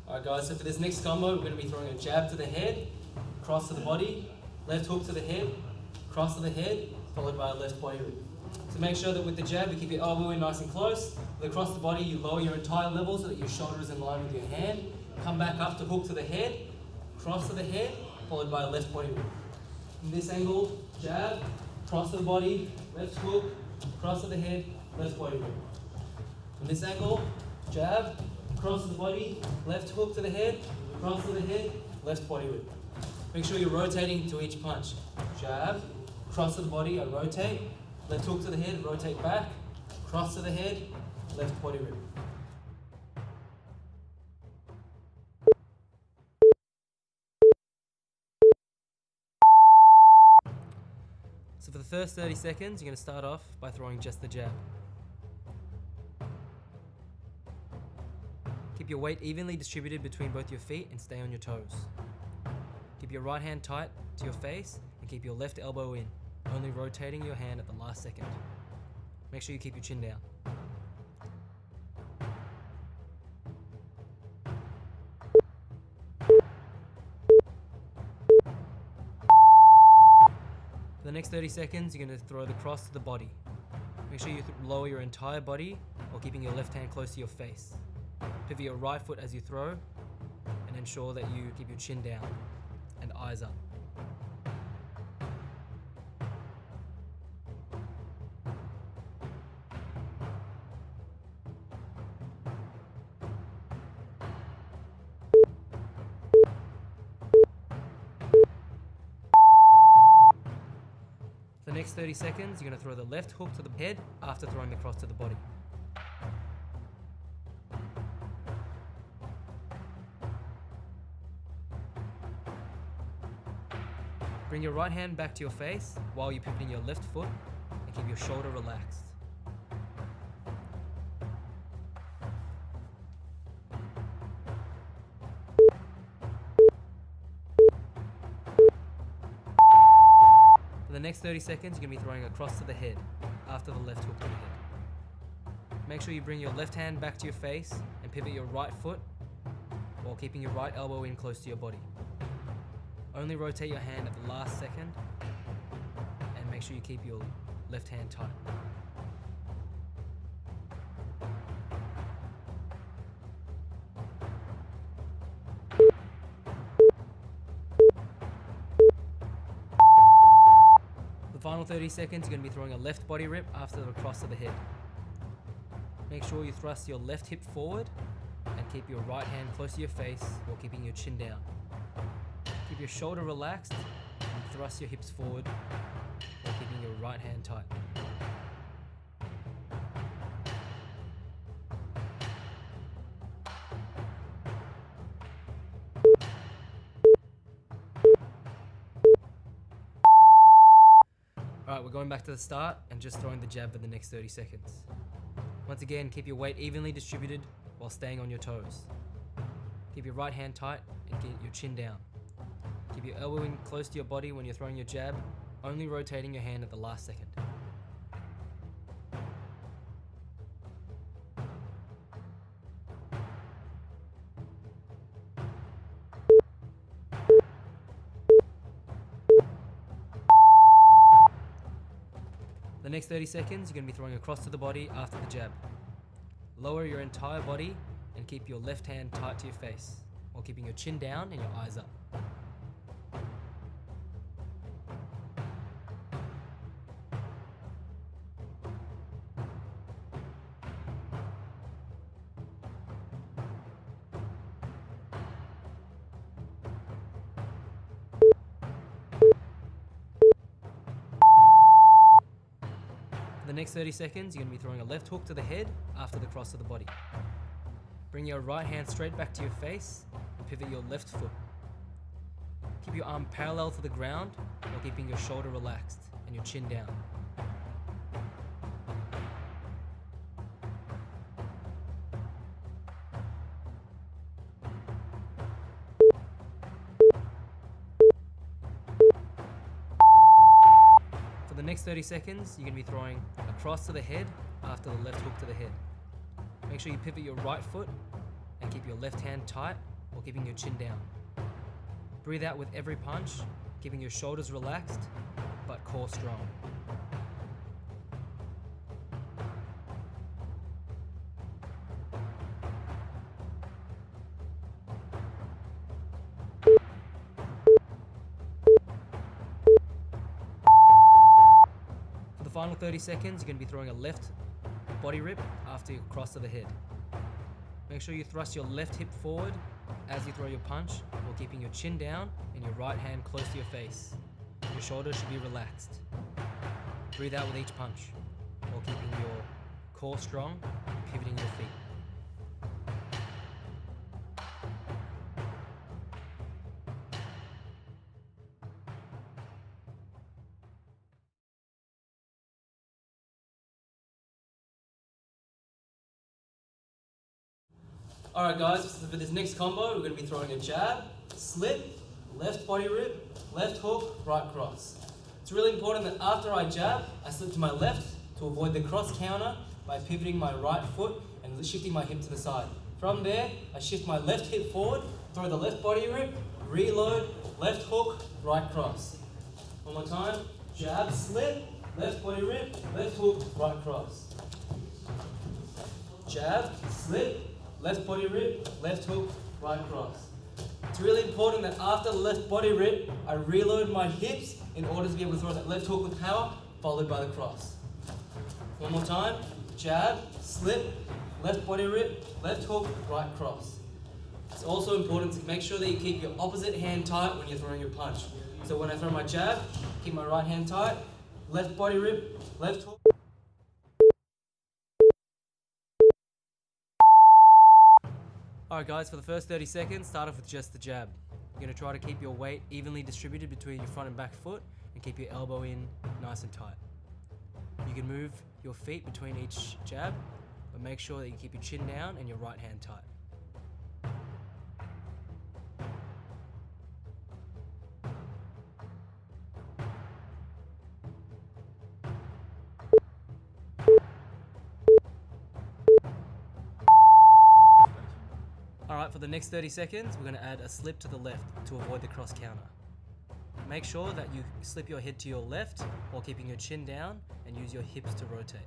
Alright guys, so for this next combo, we're going to be throwing a jab to the head, cross to the body, left hook to the head, cross to the head, followed by a left body rip. So make sure that with the jab, you keep your elbow in nice and close. With across the body, you lower your entire level so that your shoulder is in line with your hand. Come back up to hook to the head, cross to the head, followed by a left body rip. From this angle, jab, cross to the body, left hook, cross to the head, left body rip. From this angle, jab, cross to the body, left hook to the head, cross to the head, left body rip. Make sure you're rotating to each punch. Jab, cross to the body, I rotate, left hook to the head, rotate back, cross to the head, left body rip. So for the first 30 seconds, you're going to start off by throwing just the jab. Keep your weight evenly distributed between both your feet and stay on your toes. Keep your right hand tight to your face and keep your left elbow in, only rotating your hand at the last second. Make sure you keep your chin down. For the next 30 seconds, you're going to throw the cross to the body. Make sure you lower your entire body while keeping your left hand close to your face. Pivot your right foot as you throw and ensure that you keep your chin down and eyes up. For the next 30 seconds, you're going to throw the left hook to the head after throwing the cross to the body. Bring your right hand back to your face while you're pivoting your left foot and keep your shoulder relaxed. For the next 30 seconds, you're going to be throwing a cross to the head after the left hook to the head. Make sure you bring your left hand back to your face and pivot your right foot while keeping your right elbow in close to your body. Only rotate your hand at the last second and make sure you keep your left hand tight. The final 30 seconds, you're going to be throwing a left body rip after the cross to the head. Make sure you thrust your left hip forward and keep your right hand close to your face while keeping your chin down. Keep your shoulder relaxed and thrust your hips forward while keeping your right hand tight. Alright, we're going back to the start and just throwing the jab for the next 30 seconds. Once again, keep your weight evenly distributed while staying on your toes. Keep your right hand tight and keep your chin down. Keep your elbow in close to your body when you're throwing your jab, only rotating your hand at the last second. The next 30 seconds, you're going to be throwing a cross to the body after the jab. Lower your entire body and keep your left hand tight to your face while keeping your chin down and your eyes up. For the next 30 seconds, you're going to be throwing a left hook to the head after the cross to the body. Bring your right hand straight back to your face and pivot your left foot. Keep your arm parallel to the ground while keeping your shoulder relaxed and your chin down. For the next 30 seconds, you're going to be throwing a cross to the head after the left hook to the head. Make sure you pivot your right foot and keep your left hand tight while keeping your chin down. Breathe out with every punch, keeping your shoulders relaxed, but core strong. For the final 30 seconds, you're going to be throwing a left body rip after your cross to the head. Make sure you thrust your left hip forward as you throw your punch, while keeping your chin down and your right hand close to your face. Your shoulders should be relaxed. Breathe out with each punch, while keeping your core strong and pivoting your feet. Alright guys, so for this next combo, we're going to be throwing a jab, slip, left body rip, left hook, right cross. It's really important that after I jab, I slip to my left to avoid the cross counter by pivoting my right foot and shifting my hip to the side. From there, I shift my left hip forward, throw the left body rip, reload, left hook, right cross. One more time, jab, slip, left body rip, left hook, right cross. Jab, slip, left body rip, left hook, right cross. It's really important that after the left body rip, I reload my hips in order to be able to throw that left hook with power, followed by the cross. One more time, jab, slip, left body rip, left hook, right cross. It's also important to make sure that you keep your opposite hand tight when you're throwing your punch. So when I throw my jab, keep my right hand tight, left body rip, left hook. Alright guys, for the first 30 seconds, start off with just the jab. You're going to try to keep your weight evenly distributed between your front and back foot and keep your elbow in nice and tight. You can move your feet between each jab, but make sure that you keep your chin down and your right hand tight. Alright, for the next 30 seconds, we're going to add a slip to the left to avoid the cross counter. Make sure that you slip your head to your left while keeping your chin down and use your hips to rotate.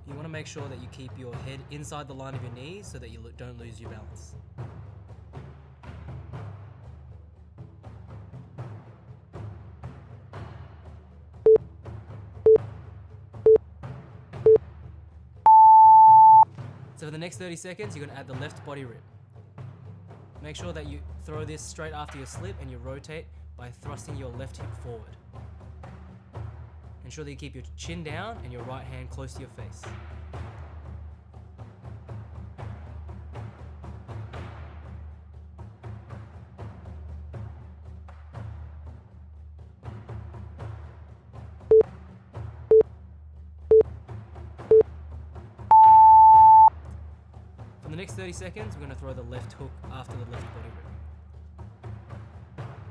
You want to make sure that you keep your head inside the line of your knees so that you don't lose your balance. So for the next 30 seconds, you're going to add the left body rip. Make sure that you throw this straight after your slip and you rotate by thrusting your left hip forward. Ensure that you keep your chin down and your right hand close to your face. For the next 30 seconds, we're going to throw the left hook after the left body rip.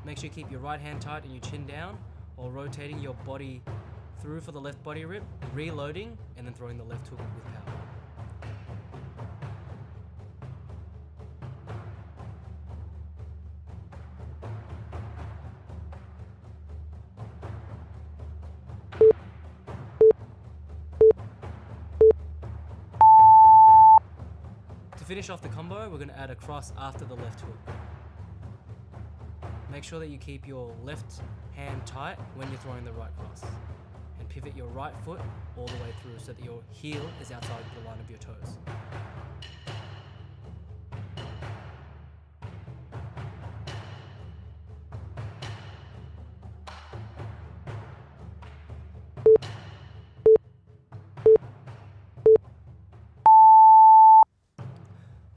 Make sure you keep your right hand tight and your chin down while rotating your body through for the left body rip, reloading, and then throwing the left hook with power. To finish off the combo, we're going to add a cross after the left hook. Make sure that you keep your left hand tight when you're throwing the right cross. And pivot your right foot all the way through so that your heel is outside the line of your toes.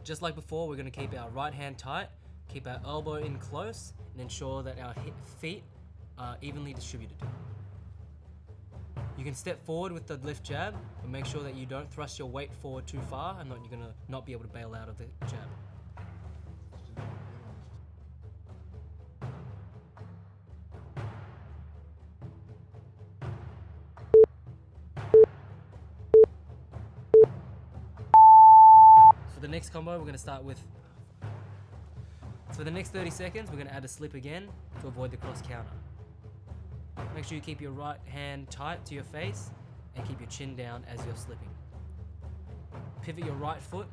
Just like before, we're going to keep our right hand tight, keep our elbow in close, and ensure that our feet are evenly distributed. You can step forward with the left jab, but make sure that you don't thrust your weight forward too far, and you're going to not be able to bail out of the jab. For the next combo, we're going to start with, for the next 30 seconds, we're going to add a slip again to avoid the cross counter. Make sure you keep your right hand tight to your face and keep your chin down as you're slipping. Pivot your right foot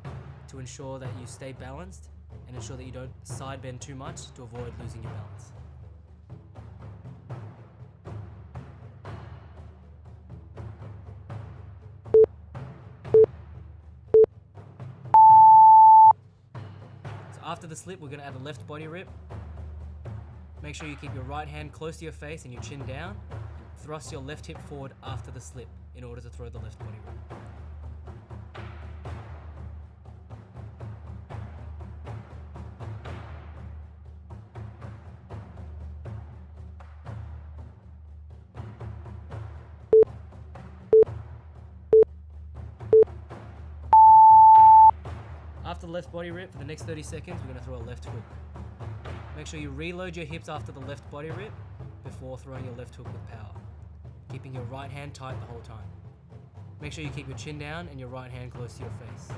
to ensure that you stay balanced and ensure that you don't side bend too much to avoid losing your balance. So after the slip, we're going to add a left body rip. Make sure you keep your right hand close to your face and your chin down. Thrust your left hip forward after the slip in order to throw the left body rip. After the left body rip, for the next 30 seconds, we're going to throw a left hook. Make sure you reload your hips after the left body rip before throwing your left hook with power, keeping your right hand tight the whole time. Make sure you keep your chin down and your right hand close to your face.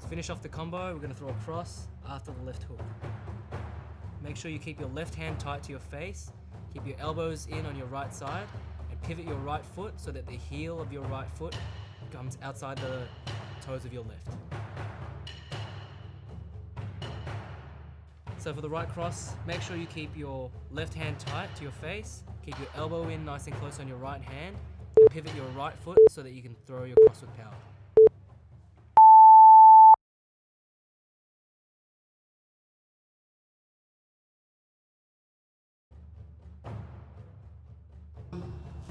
To finish off the combo, we're going to throw a cross after the left hook. Make sure you keep your left hand tight to your face, keep your elbows in on your right side, and pivot your right foot so that the heel of your right foot comes outside the toes of your left. So for the right cross, make sure you keep your left hand tight to your face, keep your elbow in nice and close on your right hand, and pivot your right foot so that you can throw your cross with power.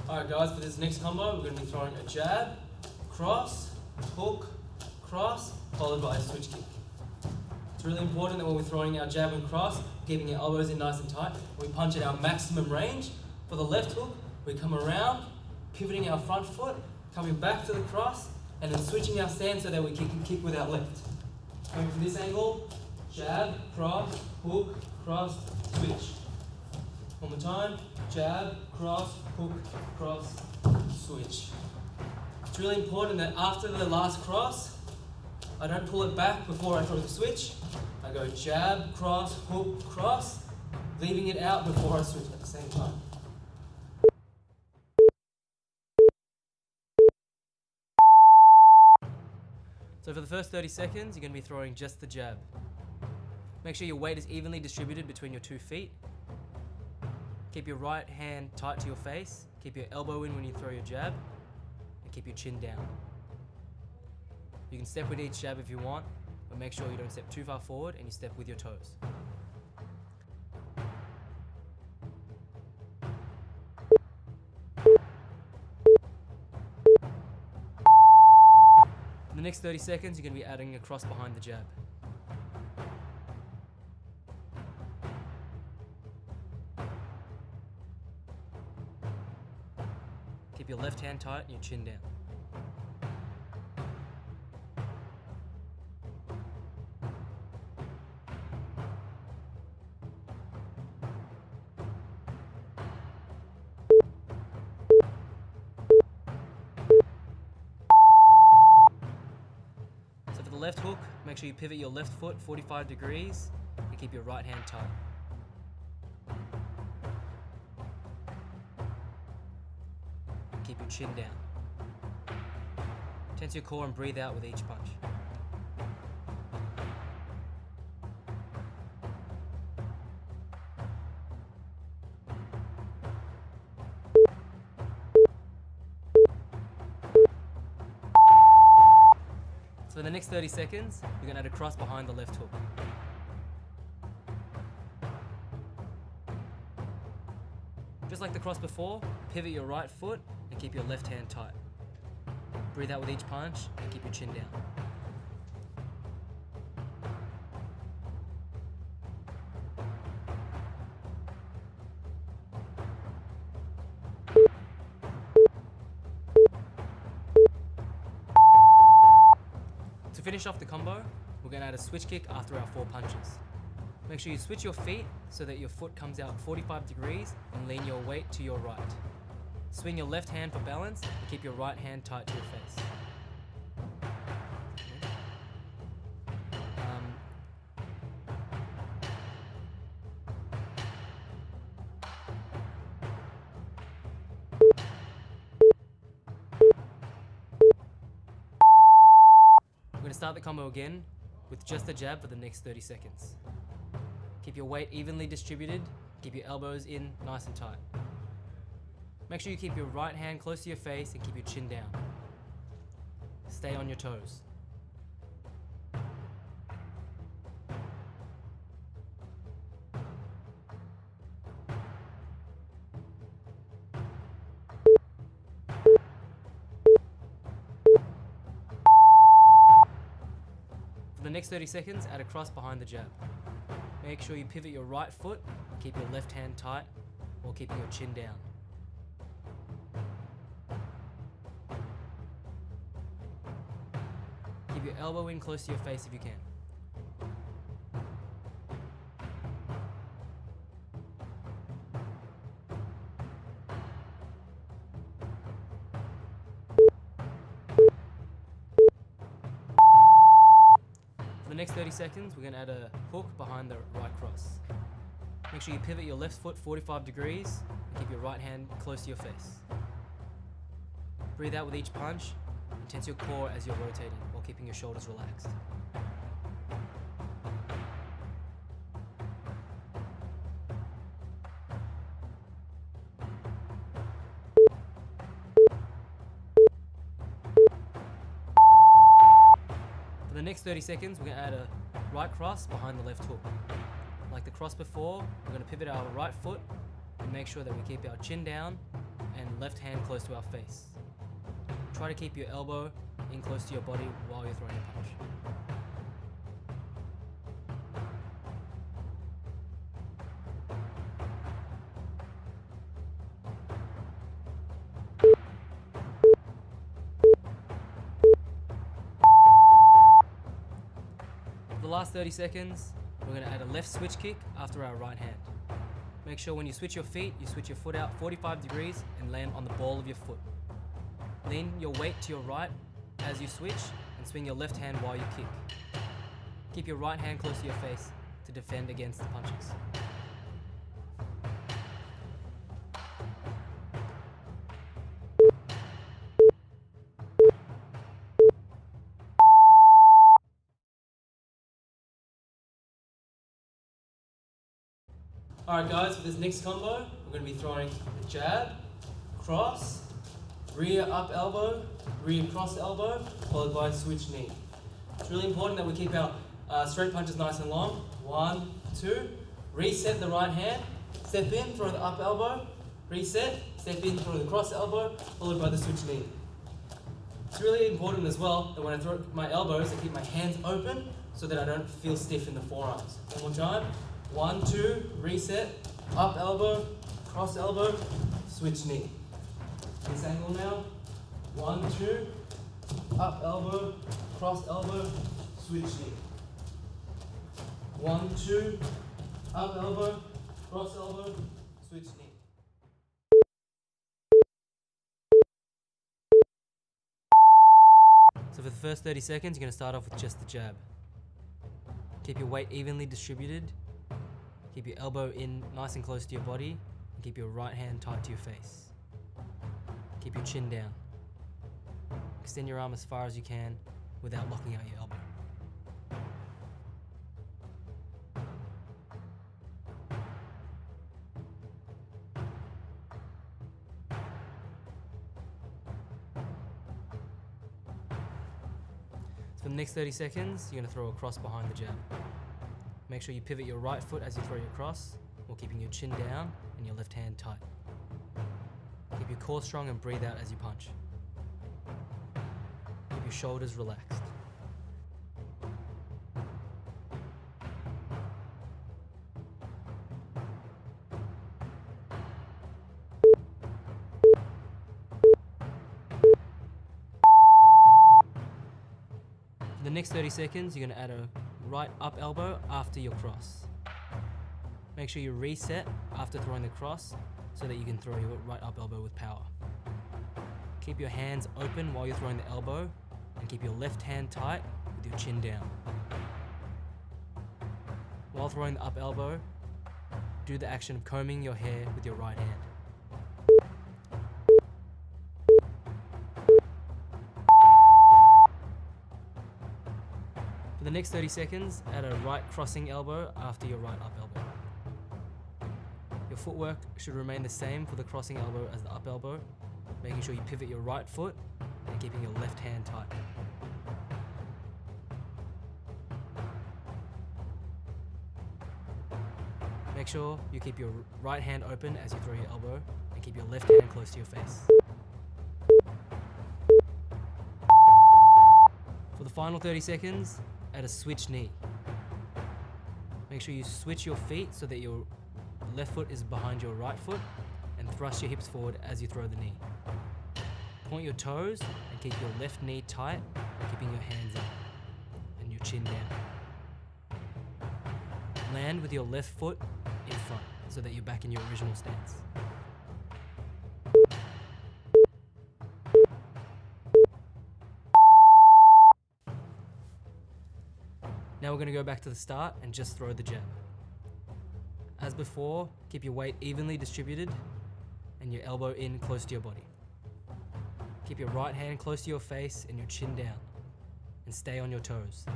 Alright guys, for this next combo, we're going to be throwing a jab, cross, hook, cross, followed by a switch kick. It's really important that when we're throwing our jab and cross, keeping our elbows in nice and tight, we punch at our maximum range. For the left hook, we come around, pivoting our front foot, coming back to the cross, and then switching our stance so that we can kick with our left. Coming from this angle, jab, cross, hook, cross, switch. One more time, jab, cross, hook, cross, switch. It's really important that after the last cross, I don't pull it back before I throw the switch. I go jab, cross, hook, cross, leaving it out before I switch at the same time. So for the first 30 seconds, you're going to be throwing just the jab. Make sure your weight is evenly distributed between your 2 feet. Keep your right hand tight to your face, keep your elbow in when you throw your jab, and keep your chin down. You can step with each jab if you want, but make sure you don't step too far forward and you step with your toes. In the next 30 seconds, you're going to be adding a cross behind the jab. Keep your left hand tight and your chin down. So for the left hook, make sure you pivot your left foot 45 degrees and keep your right hand tight. Keep your chin down. Tense your core and breathe out with each punch. So for the next 30 seconds, you're going to add a cross behind the left hook. Just like the cross before, pivot your right foot and keep your left hand tight. Breathe out with each punch and keep your chin down. To finish off the combo, we're going to add a switch kick after our 4 punches. Make sure you switch your feet so that your foot comes out 45 degrees and lean your weight to your right. Swing your left hand for balance and keep your right hand tight to your face. We're going to start the combo again with just a jab for the next 30 seconds. Keep your weight evenly distributed, keep your elbows in nice and tight. Make sure you keep your right hand close to your face and keep your chin down. Stay on your toes. For the next 30 seconds, add a cross behind the jab. Make sure you pivot your right foot, keep your left hand tight while keeping your chin down. Keep your elbow in close to your face if you can. For the next 30 seconds, we're going to add a hook behind the right cross. Make sure you pivot your left foot 45 degrees and keep your right hand close to your face. Breathe out with each punch and tense your core as you're rotating while keeping your shoulders relaxed. For the next 30 seconds, we're going to add a right cross behind the left hook. Like the cross before, we're going to pivot our right foot and make sure that we keep our chin down and left hand close to our face. Try to keep your elbow in close to your body while you're throwing a punch. For the last 30 seconds, we're going to add a left switch kick after our right hand. Make sure when you switch your feet, you switch your foot out 45 degrees and land on the ball of your foot. Lean your weight to your right as you switch and swing your left hand while you kick. Keep your right hand close to your face to defend against the punches. Alright guys, for this next combo, we're going to be throwing a jab, cross, rear up elbow, rear cross elbow, followed by a switch knee. It's really important that we keep our straight punches nice and long. 1, 2, reset the right hand, step in, throw the up elbow, reset, step in, throw the cross elbow, followed by the switch knee. It's really important as well that when I throw my elbows, I keep my hands open so that I don't feel stiff in the forearms. One more time. 1, 2, reset, up elbow, cross elbow, switch knee. This angle now. 1, 2, up elbow, cross elbow, switch knee. 1, 2, up elbow, cross elbow, switch knee. So for the first 30 seconds, you're going to start off with just the jab. Keep your weight evenly distributed. Keep your elbow in nice and close to your body, and keep your right hand tight to your face. Keep your chin down. Extend your arm as far as you can without locking out your elbow. So for the next 30 seconds, you're going to throw a cross behind the jab. Make sure you pivot your right foot as you throw your cross, while keeping your chin down and your left hand tight. Keep your core strong and breathe out as you punch. Keep your shoulders relaxed. For For the next 30 seconds, you're going to add a right up elbow after your cross. Make sure you reset after throwing the cross so that you can throw your right up elbow with power. Keep your hands open while you're throwing the elbow and keep your left hand tight with your chin down. While throwing the up elbow, do the action of combing your hair with your right hand. For the next 30 seconds, add a right crossing elbow after your right up elbow. Your footwork should remain the same for the crossing elbow as the up elbow, making sure you pivot your right foot and keeping your left hand tight. Make sure you keep your right hand open as you throw your elbow and keep your left hand close to your face. For the final 30 seconds, add a switch knee. Make sure you switch your feet so that your left foot is behind your right foot and thrust your hips forward as you throw the knee. Point your toes and keep your left knee tight, keeping your hands up and your chin down. Land with your left foot in front so that you're back in your original stance. Now we're going to go back to the start and just throw the jab. As before, keep your weight evenly distributed and your elbow in close to your body. Keep your right hand close to your face and your chin down, and stay on your toes.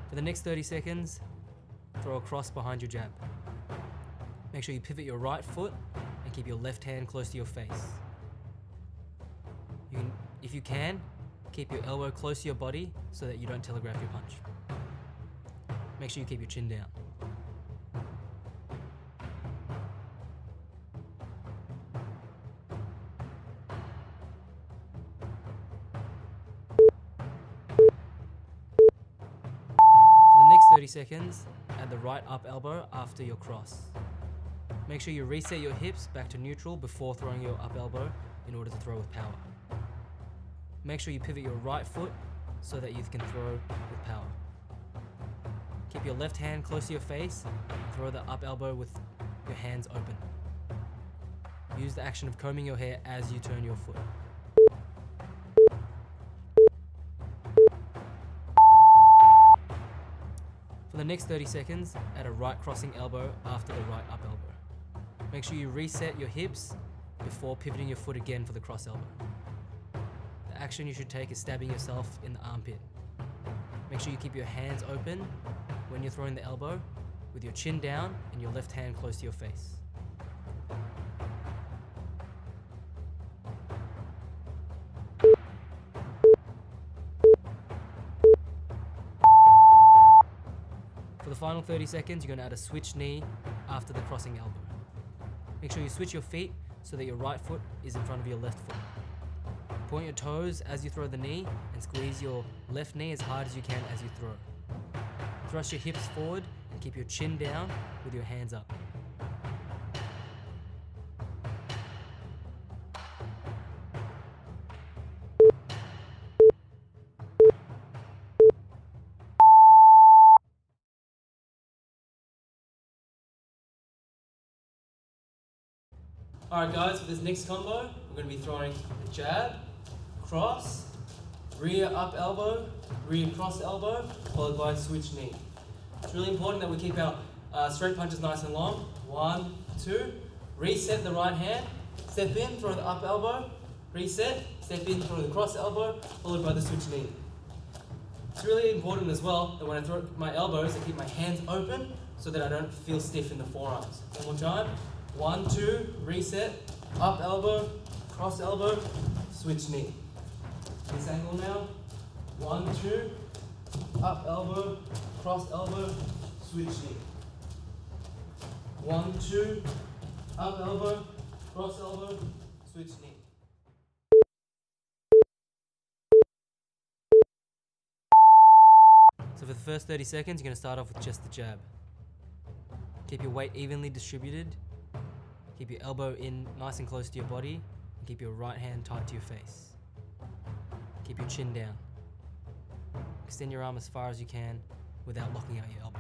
For the next 30 seconds, throw a cross behind your jab. Make sure you pivot your right foot and keep your left hand close to your face. If you can, keep your elbow close to your body so that you don't telegraph your punch. Make sure you keep your chin down. For the next 30 seconds, add the right up elbow after your cross. Make sure you reset your hips back to neutral before throwing your up elbow in order to throw with power. Make sure you pivot your right foot so that you can throw with power. Keep your left hand close to your face and throw the up elbow with your hands open. Use the action of combing your hair as you turn your foot. For the next 30 seconds, add a right crossing elbow after the right up elbow. Make sure you reset your hips before pivoting your foot again for the cross elbow. The action you should take is stabbing yourself in the armpit. Make sure you keep your hands open when you're throwing the elbow with your chin down and your left hand close to your face. For the final 30 seconds, you're going to add a switch knee after the crossing elbow. Make sure you switch your feet so that your right foot is in front of your left foot. Point your toes as you throw the knee and squeeze your left knee as hard as you can as you throw. Thrust your hips forward and keep your chin down with your hands up. Alright guys, for this next combo, we're going to be throwing a jab, cross, rear up elbow, rear cross elbow, followed by a switch knee. It's really important that we keep our straight punches nice and long. 1, 2, reset the right hand, step in, throw the up elbow, reset, step in, throw the cross elbow, followed by the switch knee. It's really important as well that when I throw my elbows, I keep my hands open so that I don't feel stiff in the forearms. One more time. 1, 2, reset, up elbow, cross elbow, switch knee. This angle now. 1, 2, up elbow, cross elbow, switch knee. 1, 2, up elbow, cross elbow, switch knee. So for for the first 30 seconds, you're going to start off with just the jab. Keep your weight evenly distributed. Keep your elbow in nice and close to your body, and keep your right hand tight to your face. Keep your chin down. Extend your arm as far as you can without locking out your elbow.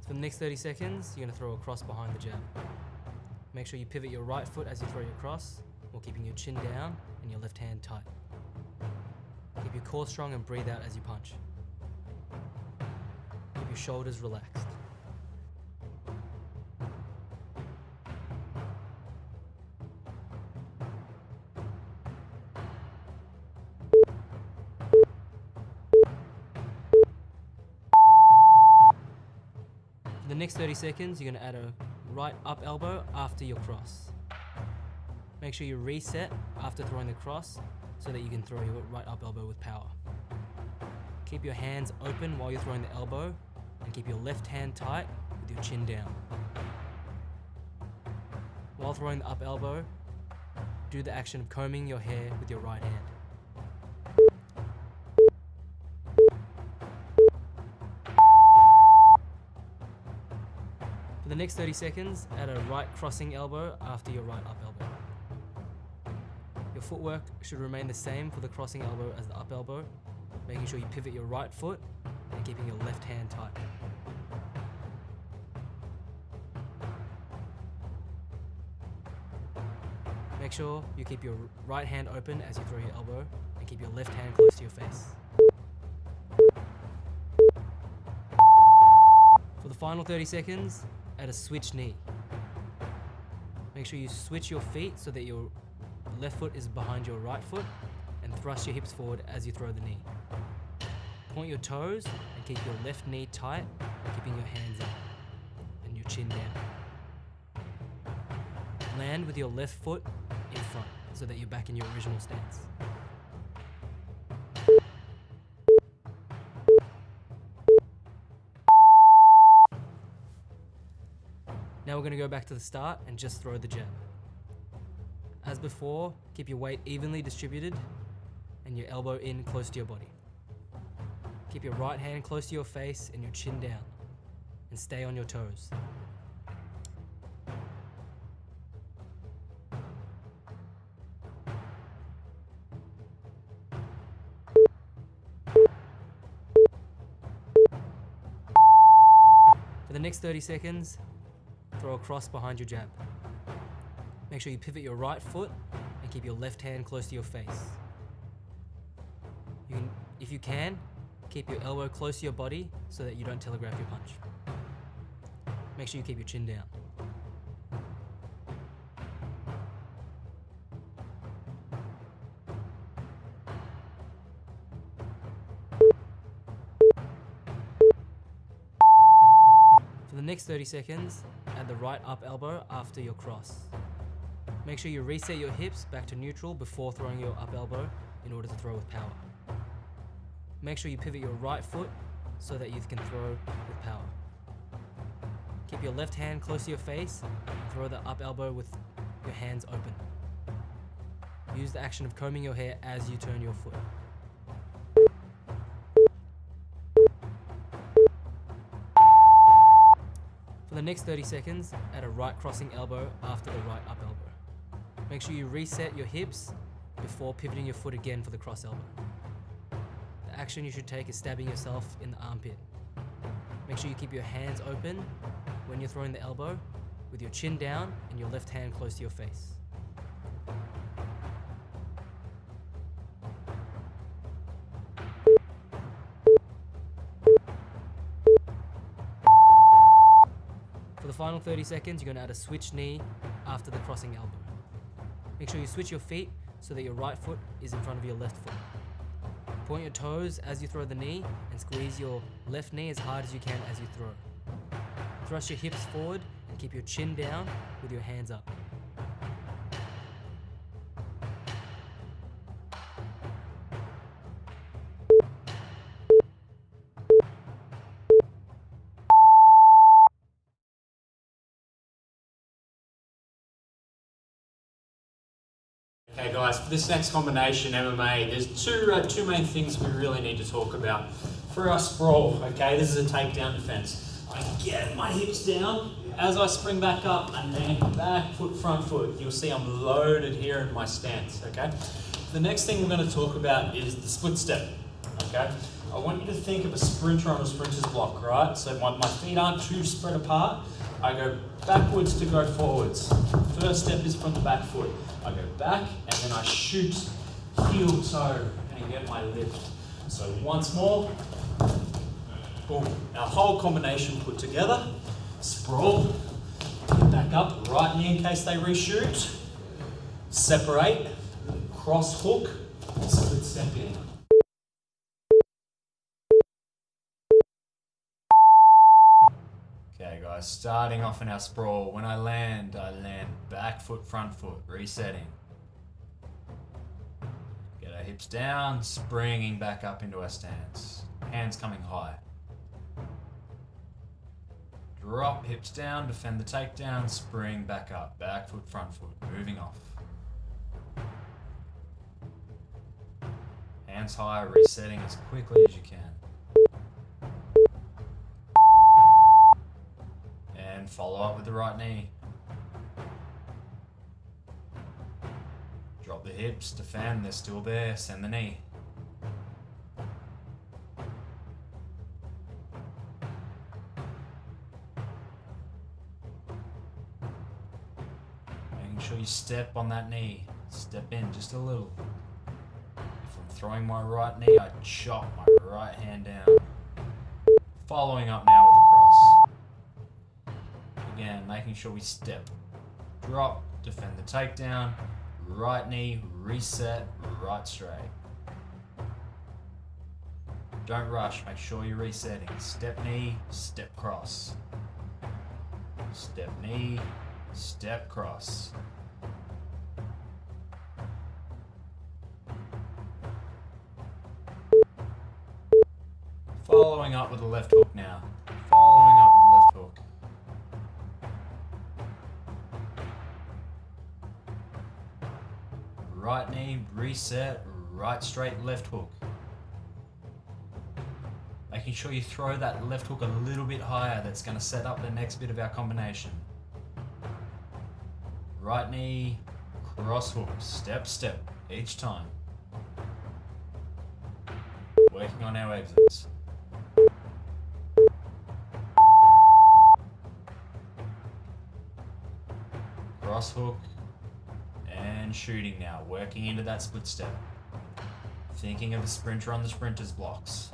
So for the next 30 seconds, you're going to throw a cross behind the jab. Make sure you pivot your right foot as you throw your cross, while keeping your chin down and your left hand tight. Keep your core strong and breathe out as you punch. Keep your shoulders relaxed. For the next 30 seconds, you're going to add a right up elbow after your cross. Make sure you reset after throwing the cross so that you can throw your right up elbow with power. Keep your hands open while you're throwing the elbow, and keep your left hand tight with your chin down. While throwing the up elbow, do the action of combing your hair with your right hand. For the next 30 seconds, add a right crossing elbow after your right up elbow. Your footwork should remain the same for the crossing elbow as the up elbow, making sure you pivot your right foot and keeping your left hand tight. Make sure you keep your right hand open as you throw your elbow and keep your left hand close to your face. For the final 30 seconds, add a switch knee. Make sure you switch your feet so that your left foot is behind your right foot, and thrust your hips forward as you throw the knee. Point your toes and keep your left knee tight, keeping your hands up and your chin down. Land with your left foot in front so that you're back in your original stance. Now we're going to go back to the start and just throw the jab. As before, keep your weight evenly distributed and your elbow in close to your body. Keep your right hand close to your face and your chin down, and stay on your toes. For the next 30 seconds, throw a cross behind your jab. Make sure you pivot your right foot and keep your left hand close to your face. If you can, keep your elbow close to your body so that you don't telegraph your punch. Make sure you keep your chin down. For the next 30 seconds, add the right up elbow after your cross. Make sure you reset your hips back to neutral before throwing your up elbow in order to throw with power. Make sure you pivot your right foot so that you can throw with power. Keep your left hand close to your face and throw the up elbow with your hands open. Use the action of combing your hair as you turn your foot. For the next 30 seconds, add a right crossing elbow after the right up elbow. Make sure you reset your hips before pivoting your foot again for the cross elbow. The action you should take is stabbing yourself in the armpit. Make sure you keep your hands open when you're throwing the elbow, with your chin down and your left hand close to your face. For the final 30 seconds, you're going to add a switch knee after the crossing elbow. Make sure you switch your feet so that your right foot is in front of your left foot. Point your toes as you throw the knee and squeeze your left knee as hard as you can as you throw. Thrust your hips forward and keep your chin down with your hands up. Okay guys, for this next combination, MMA, there's two main things we really need to talk about. For our sprawl, okay, this is a takedown defense. I get my hips down, as I spring back up, and then back foot, front foot. You'll see I'm loaded here in my stance, okay? The next thing we're going to talk about is the split step, okay? I want you to think of a sprinter on a sprinter's block, right? So my feet aren't too spread apart. I go backwards to go forwards. First step is from the back foot. I go back and then I shoot heel toe and get my lift. So once more, boom. Our whole combination put together. Sprawl, get back up, right knee in case they reshoot. Separate, cross hook, split step in. Okay guys, starting off in our sprawl, when I land back foot, front foot, resetting. Get our hips down, springing back up into our stance. Hands coming high. Drop, hips down, defend the takedown, spring back up, back foot, front foot, moving off. Hands high, resetting as quickly as you can. And follow up with the right knee. Drop the hips, defend, they're still there, send the knee. Making sure you step on that knee, step in just a little. If I'm throwing my right knee, I chop my right hand down. Following up now with the cross. Again, making sure we step, drop, defend the takedown, right knee, reset, right straight. Don't rush, make sure you're resetting. Step knee, step cross. Step knee, step cross. Following up with the left hook now. Following up with the left hook. Right knee, reset, right straight, left hook. Making sure you throw that left hook a little bit higher. That's going to set up the next bit of our combination. Right knee, cross hook, step, step, each time. Working on our exits. Cross hook. And shooting now, working into that split step. Thinking of the sprinter on the sprinter's blocks.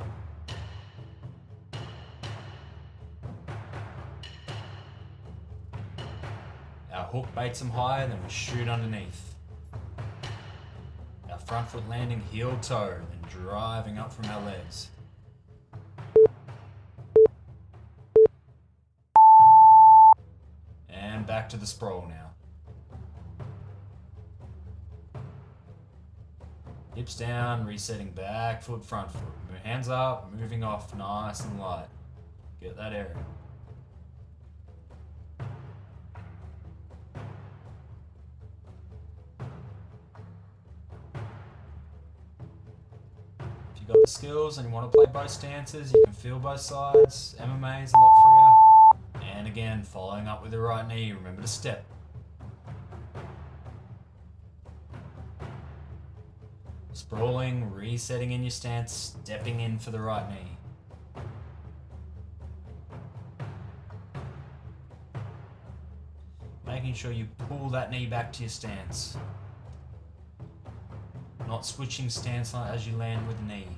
Our hook baits them high, then we shoot underneath. Our front foot landing heel toe, then driving up from our legs. And back to the sprawl now. Hips down, resetting back foot, front foot. Hands up, moving off nice and light. Get that area. If you've got the skills and you want to play both stances, you can feel both sides. MMA is a lot freer. And again, following up with the right knee, remember to step. Sprawling, resetting in your stance, stepping in for the right knee. Making sure you pull that knee back to your stance. Not switching stance as you land with the knee.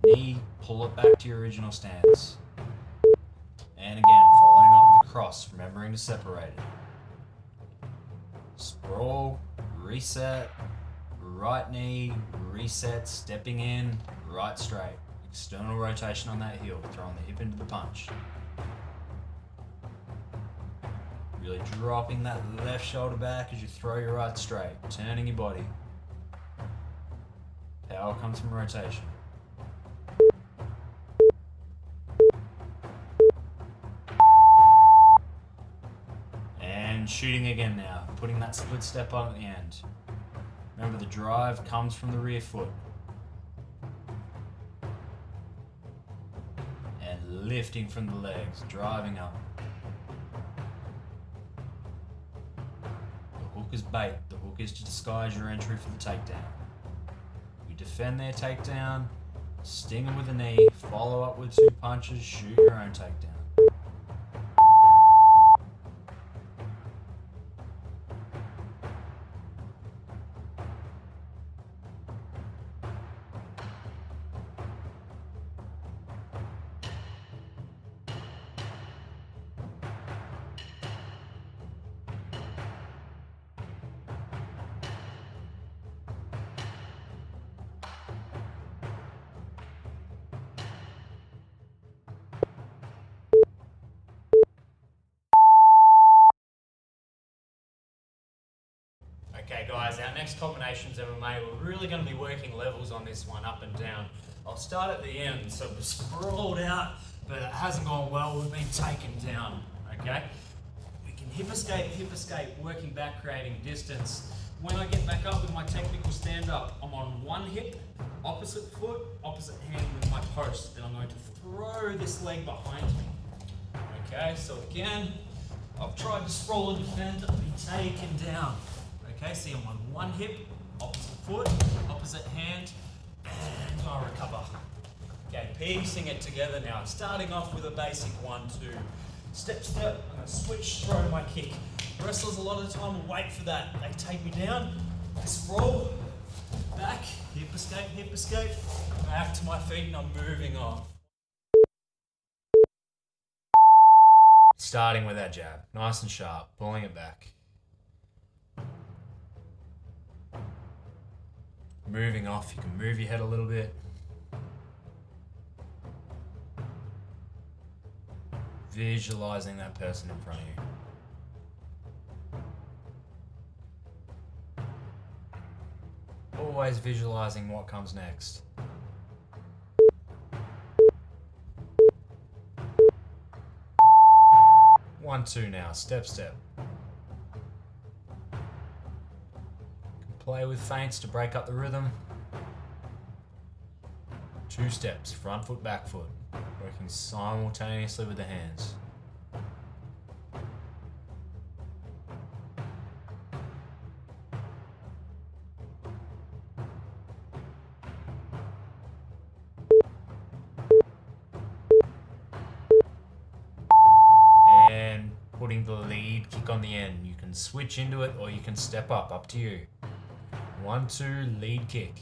Knee, pull it back to your original stance. And again, following up with the cross, remembering to separate it. Sprawl, reset. Right knee, reset, stepping in, right straight. External rotation on that heel, throwing the hip into the punch. Really dropping that left shoulder back as you throw your right straight, turning your body. Power comes from rotation. And shooting again now, putting that split step on at the end. Remember, the drive comes from the rear foot. And lifting from the legs, driving up. The hook is bait. The hook is to disguise your entry for the takedown. You defend their takedown, sting them with a knee, follow up with 2 punches, shoot your own takedown. Okay guys, our next combination's MMA. We're really going to be working levels on this one, up and down. I'll start at the end, so we're sprawled out, but it hasn't gone well, we've been taken down, okay? We can hip escape, working back, creating distance. When I get back up with my technical stand-up, I'm on one hip, opposite foot, opposite hand with my post. Then I'm going to throw this leg behind me. Okay, so again, I've tried to sprawl and defend, I've been taken down. Okay, see I'm on one hip, opposite foot, opposite hand, and I recover. Okay, piecing it together now. Starting off with a basic 1-2. Step, step, I'm gonna switch, throw my kick. Wrestlers a lot of the time will wait for that. They take me down, I sprawl, back, hip escape, back to my feet and I'm moving off. Starting with that jab, nice and sharp, pulling it back. Moving off, you can move your head a little bit. Visualizing that person in front of you. Always visualizing what comes next. One, two now, step, step. Play with feints to break up the rhythm. 2 steps, front foot, back foot, working simultaneously with the hands. And putting the lead kick on the end. You can switch into it or you can step up to you. 1-2, lead kick.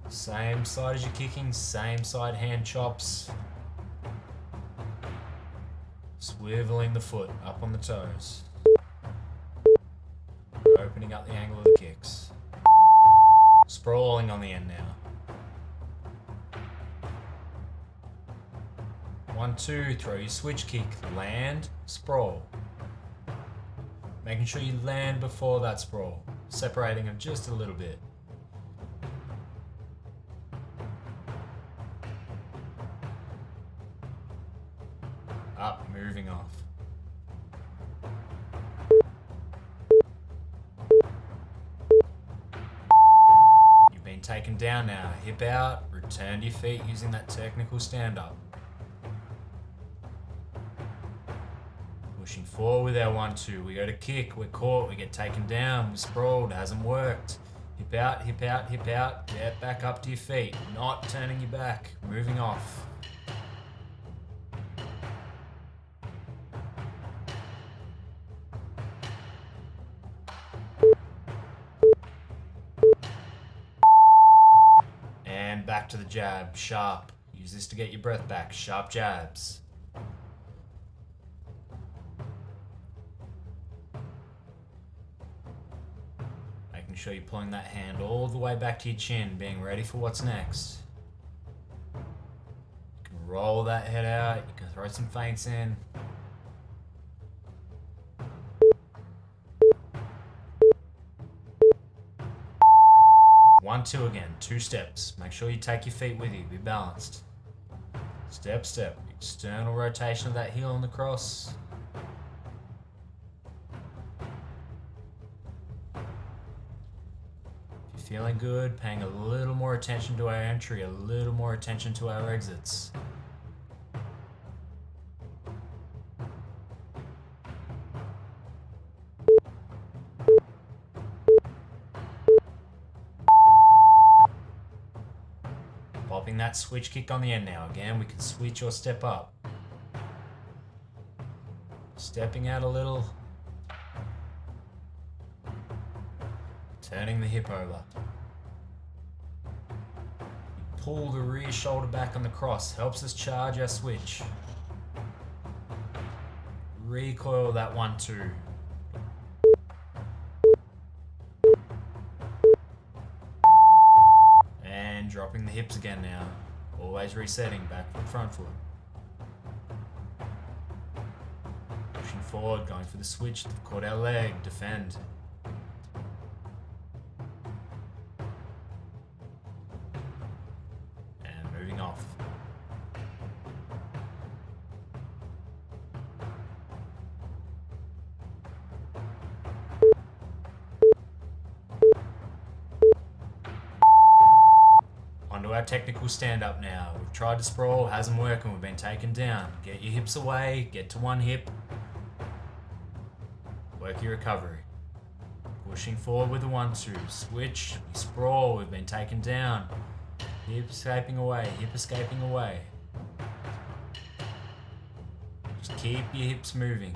Same side as you're kicking, same side hand chops. Swiveling the foot up on the toes. Opening up the angle of the kicks. Sprawling on the end now. 1-2, throw your switch kick, land, sprawl. Making sure you land before that sprawl, separating them just a little bit. Up, moving off. You've been taken down now, hip out, return to your feet using that technical stand-up. Pushing forward with our 1-2. We go to kick, we're caught, we get taken down, we're sprawled, hasn't worked. Hip out, hip out, hip out, get back up to your feet, not turning your back, moving off. And back to the jab, sharp. Use this to get your breath back, sharp jabs. Making sure you're pulling that hand all the way back to your chin, being ready for what's next. You can roll that head out, you can throw some feints in. One, two again, 2 steps. Make sure you take your feet with you, be balanced. Step, step. External rotation of that heel on the cross. If you're feeling good, paying a little more attention to our entry, a little more attention to our exits. Popping that switch kick on the end now. Again, we can switch or step up. Stepping out a little. Turning the hip over. Pull the rear shoulder back on the cross. Helps us charge our switch. Recoil that 1-2. And dropping the hips again now. Always resetting, back foot, front foot. Pushing forward, going for the switch. Caught our leg, defend. And moving off. Onto our technical stand-up now. We've tried to sprawl, hasn't worked, and we've been taken down. Get your hips away, get to one hip. Work your recovery. Pushing forward with a 1-2. Switch, we sprawl, we've been taken down. Hip escaping away, hip escaping away. Just keep your hips moving.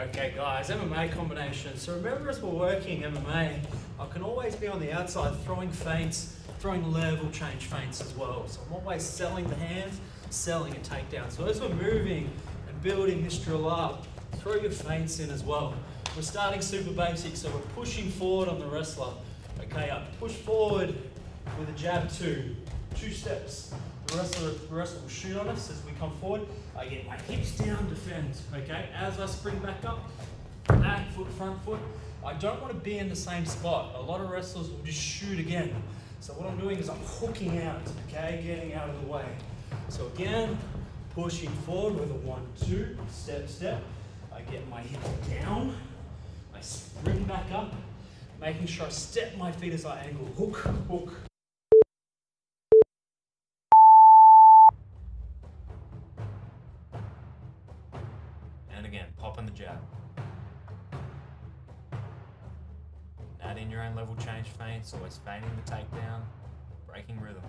Okay guys, MMA combination. So remember, as we're working MMA, I can always be on the outside throwing feints, throwing level change feints as well. So I'm always selling the hands, selling a takedown. So as we're moving and building this drill up, throw your feints in as well. We're starting super basic, so we're pushing forward on the wrestler. Okay, I push forward with a jab 2 steps. The wrestler will shoot on us as we come forward. I get my hips down, defend. Okay, as I spring back up, back foot, front foot. I don't want to be in the same spot. A lot of wrestlers will just shoot again. So what I'm doing is I'm hooking out, okay, getting out of the way. So again, pushing forward with a 1-2, step, step. I get my hip down, I spring back up, making sure I step my feet as I angle, hook, hook. And again, pop on the jab. Add in your own level change feints, always feinting the takedown, breaking rhythm.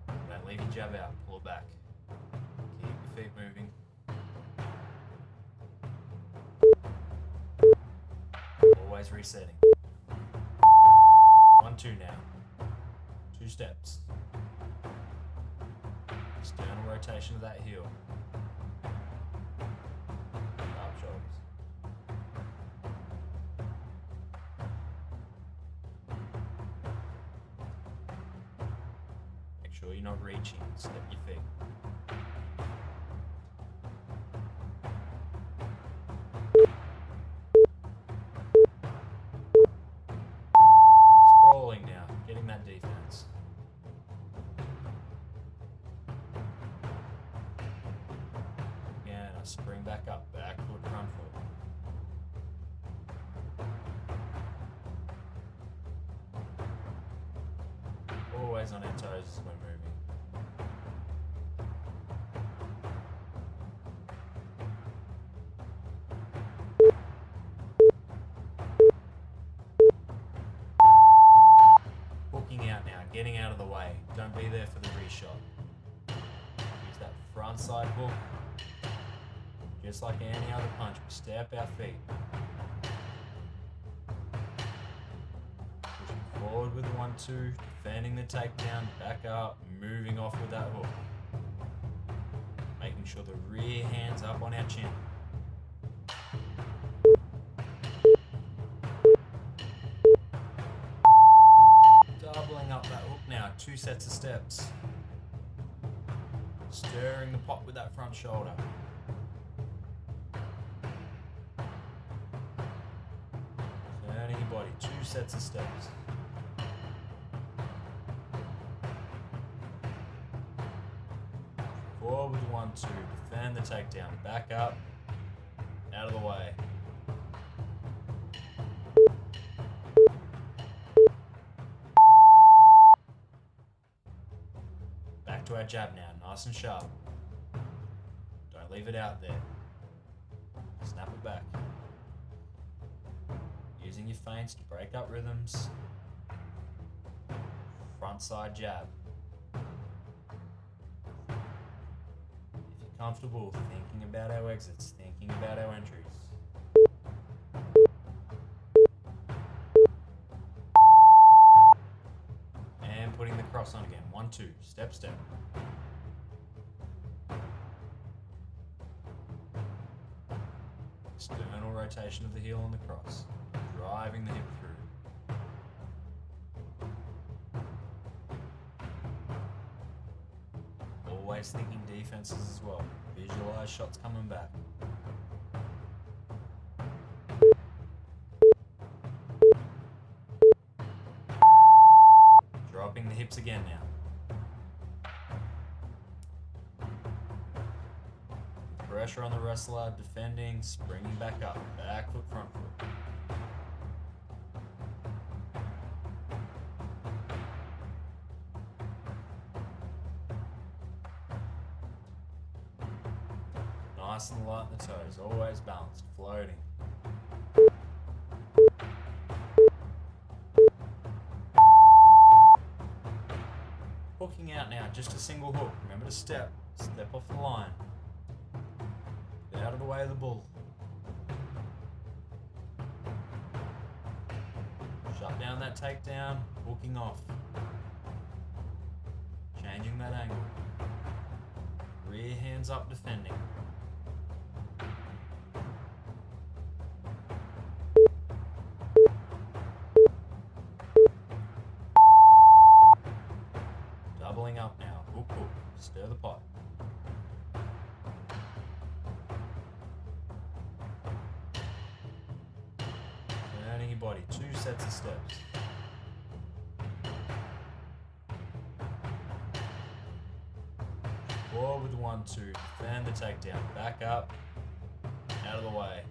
Don't leave your jab out, pull it back. Keep your feet moving. Always resetting. 1-2 now. 2 steps. External rotation of that heel. Up shoulders. Make sure you're not reaching. Step your feet. Sprawling now, getting that defense. Again, I spring back up, back foot, front foot. Always on our toes as we're moving. Hooking out now, getting out of the way. Don't be there for the reshot. Use that front side hook. Just like any other punch, we step our feet. Pushing forward with a 1-2, defending the takedown, back up, moving off with that hook. Making sure the rear hand's up on our chin. Doubling up that hook now, 2 2 sets of steps. Stirring the pot with that front shoulder. Turning your body, 2 sets of steps. Forward with 1, 2, defend the takedown, back up, out of the way. Back to our jab now, nice and sharp. Don't leave it out there. Snap it back. Using your feints to break up rhythms. Front side jab. If you're comfortable thinking about our exits, thinking about our entries. And putting the cross on again. 1, 2, step, step. External rotation of the heel on the cross, driving the hip through. Always thinking defenses as well. Visualize shots coming back. Dropping the hips again now. Pressure on the wrestler, defending, springing back up, back foot, front foot. Nice and light in the toes, always balanced, floating. Hooking out now, just a single hook. Remember to step off the line. Out of the way of the bull. Shut down that takedown, hooking off. Changing that angle. Rear hands up, defending. Doubling up now, hook, hook, stir the pot. Turning your body, 2 sets of steps. Forward with 1, 2, defend the takedown, back up, out of the way.